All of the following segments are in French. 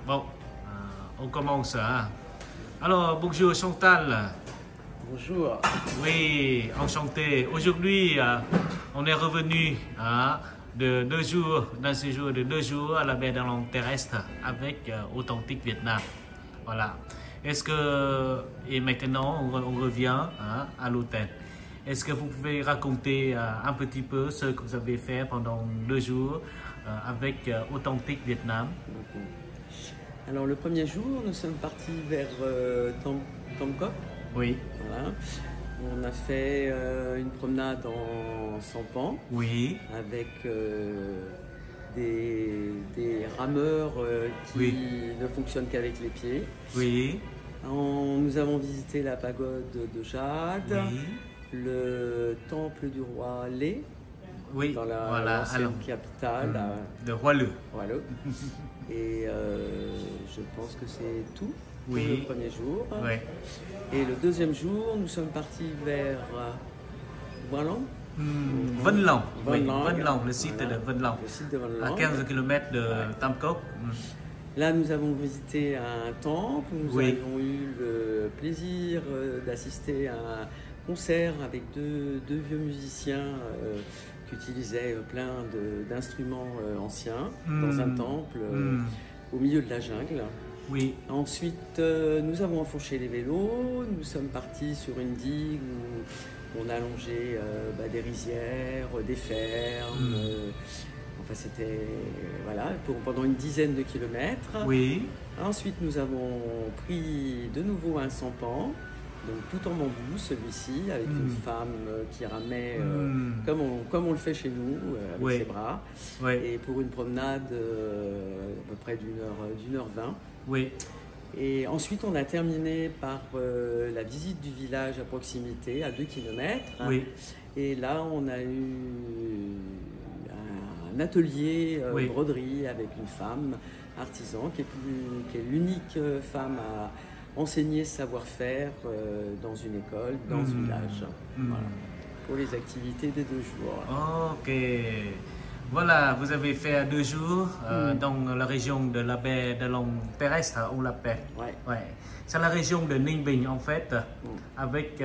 Bon, on commence. Hein. Alors, bonjour Chantal. Bonjour. Oui, enchanté. Aujourd'hui, on est revenu de 2 jours, d'un séjour de 2 jours à la baie de Langue Terrestre avec Authentique Vietnam. Voilà. Et maintenant, on revient à l'hôtel. Est-ce que vous pouvez raconter un petit peu ce que vous avez fait pendant 2 jours avec Authentique Vietnam? Alors le premier jour, nous sommes partis vers Tam Coc. Oui. Voilà. On a fait une promenade en sampan. Oui. Avec des rameurs qui ne fonctionnent qu'avec les pieds. Oui. Nous avons visité la pagode de Jade, oui. le temple du roi Lé, dans l'ancienne capitale. De Hoa Lư. Et je pense que c'est tout pour le premier jour. Oui. Et le deuxième jour, nous sommes partis vers Vân Long. Vân Long, le site de Vân Long, à 15 km de Tam Coc. Là, nous avons visité un temple, nous avons eu le plaisir d'assister à un concert avec deux vieux musiciens qui utilisaient plein d'instruments anciens dans un temple au milieu de la jungle. Oui. Ensuite, nous avons enfourché les vélos, nous sommes partis sur une digue où on a longé des rizières, des fermes. Enfin, c'était pendant une dizaine de kilomètres. Oui. Ensuite, nous avons pris de nouveau un sampan, donc tout en bambou, celui-ci, avec une femme qui ramait comme on le fait chez nous, avec ses bras. Oui. Et pour une promenade à peu près d'une heure 20. Oui. Et ensuite, on a terminé par la visite du village à proximité, à 2 km. Oui. Et là, on a eu un atelier broderie avec une femme artisan qui est l'unique femme à enseigner ce savoir-faire dans une école, dans ce village. Voilà. Pour les activités des 2 jours. Ok. Voilà, vous avez fait 2 jours dans la région de la baie de Langue Terrestre, on l'appelle. Ouais. C'est la région de Ninh Bình en fait, avec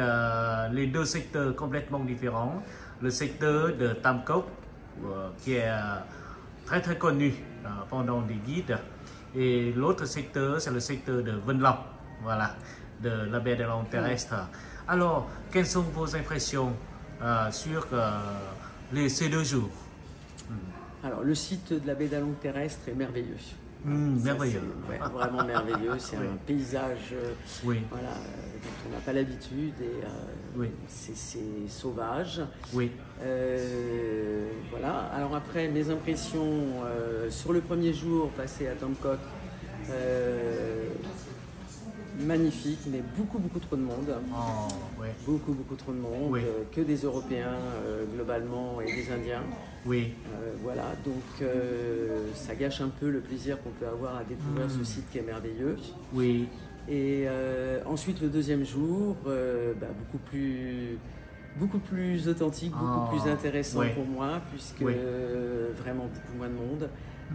les 2 secteurs complètement différents. Le secteur de Tam Coc, qui est très très connu pendant des guides. Et l'autre secteur, c'est le secteur de Vân Long, voilà, de la baie de Langue Terrestre. Alors, quelles sont vos impressions sur ces 2 jours? Alors, le site de la baie de Langue Terrestre est merveilleux. Merveilleux. Vraiment merveilleux. C'est un paysage dont on n'a pas l'habitude et c'est sauvage. Oui. Voilà. Alors après, mes impressions sur le premier jour passé à Tam Coc, magnifique, mais beaucoup trop de monde. Beaucoup trop de monde, que des Européens globalement et des Indiens. Oui. Voilà, donc ça gâche un peu le plaisir qu'on peut avoir à découvrir ce site qui est merveilleux. Oui. Et ensuite le deuxième jour, beaucoup plus authentique, beaucoup plus intéressant pour moi, puisque vraiment beaucoup moins de monde.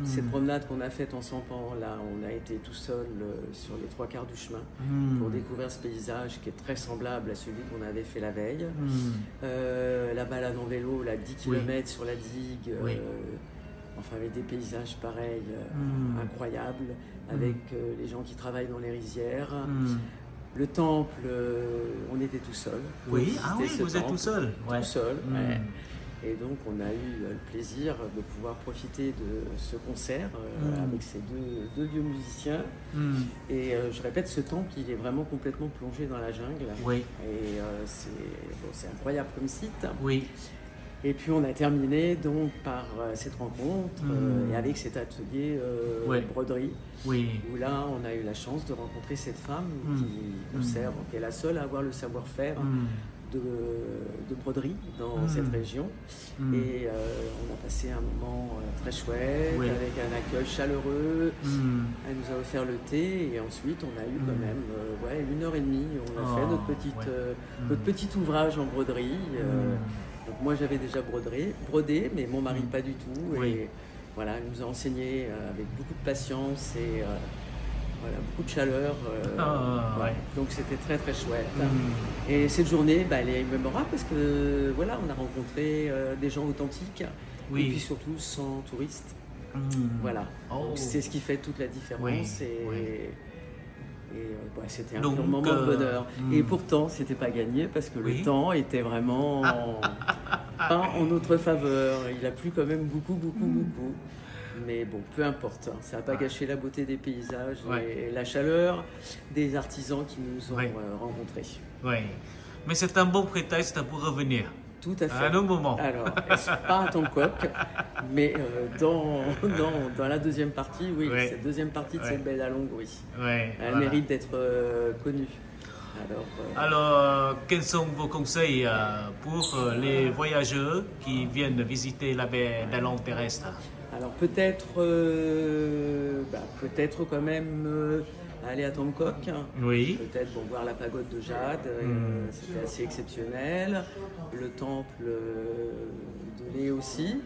Cette promenade qu'on a faite en sampan, là, on a été tout seul sur les 3/4 du chemin pour découvrir ce paysage qui est très semblable à celui qu'on avait fait la veille. La balade en vélo, 10 km sur la digue, avec des paysages pareils, incroyables, avec les gens qui travaillent dans les rizières. Le temple, on était tout seul. Oui, vous êtes tout seul. Tout seul. Et donc on a eu le plaisir de pouvoir profiter de ce concert avec ces deux vieux musiciens. Et je répète, ce temple, il est vraiment complètement plongé dans la jungle. Oui. Et c'est incroyable comme site. Oui. Et puis on a terminé donc par cette rencontre et avec cet atelier broderie. Oui. Où là on a eu la chance de rencontrer cette femme qui nous sert, qui est la seule à avoir le savoir-faire de broderie dans cette région. Et on a passé un moment très chouette, avec un accueil chaleureux. Elle nous a offert le thé et ensuite on a eu quand même 1h30. On a fait notre petit ouvrage en broderie. Donc moi j'avais déjà brodé, mais mon mari pas du tout. Et voilà, elle nous a enseigné avec beaucoup de patience et Voilà, beaucoup de chaleur. Ouais. Donc c'était très très chouette. Et cette journée, bah, elle est mémorable parce que voilà, on a rencontré des gens authentiques et puis surtout sans touristes. Voilà. C'est ce qui fait toute la différence. Ouais, c'était un moment de bonheur. Et pourtant, c'était pas gagné parce que le temps était vraiment pas en notre faveur. Il a plu quand même beaucoup. Mais bon, peu importe, hein. Ça n'a pas gâché la beauté des paysages et la chaleur des artisans qui nous ont rencontrés. Oui, mais c'est un bon prétexte pour revenir. Tout à fait. À un moment. Alors, pas à Tongkok, mais dans la deuxième partie, oui, cette deuxième partie de cette belle Along, oui. Elle mérite d'être connue. Alors, quels sont vos conseils pour les voyageurs qui viennent visiter la baie d'Along terrestre? Alors peut-être quand même aller à Tongkok. Oui. Peut-être voir la pagode de Jade, c'était assez exceptionnel. Le temple de Lé aussi.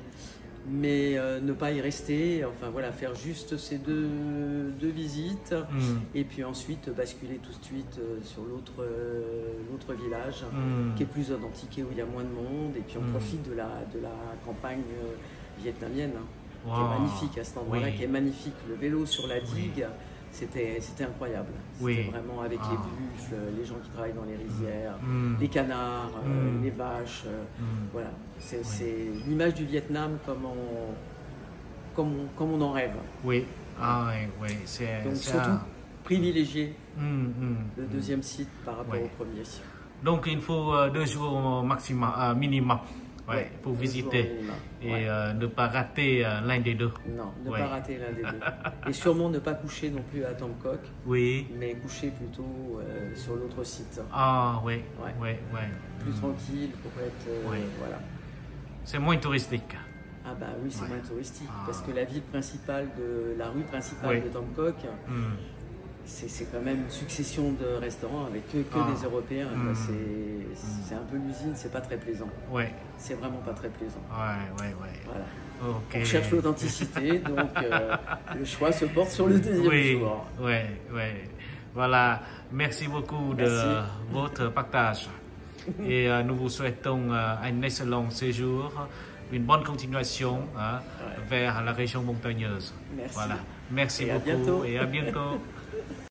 Mais ne pas y rester, enfin voilà, faire juste ces deux visites et puis ensuite basculer tout de suite sur l'autre village qui est plus authentique et où il y a moins de monde et puis on profite de la campagne vietnamienne qui est magnifique à cet endroit-là, qui est magnifique. Le vélo sur la digue, c'était incroyable. C'était vraiment avec les buffles, les gens qui travaillent dans les rizières, les canards, les vaches. Voilà, c'est l'image du Vietnam comme on en rêve. Oui, donc surtout privilégier le deuxième site par rapport au premier. Donc il faut 2 jours maximum, minimum. Pour visiter et ne pas rater l'un des deux. Non, ne pas rater l'un des deux. Et sûrement ne pas coucher non plus à Tongkok, mais coucher plutôt sur l'autre site. Plus tranquille pour être... voilà. C'est moins touristique. Ah bah oui, c'est moins touristique, parce que la rue principale de Tongkok, c'est quand même une succession de restaurants avec que des Européens. C'est un peu l'usine, c'est pas très plaisant. C'est vraiment pas très plaisant. Voilà. On cherche l'authenticité, donc le choix se porte sur le deuxième jour. Voilà, merci beaucoup de votre partage. Et nous vous souhaitons un excellent séjour, une bonne continuation vers la région montagneuse. Merci. Voilà. Merci beaucoup à bientôt. et à bientôt.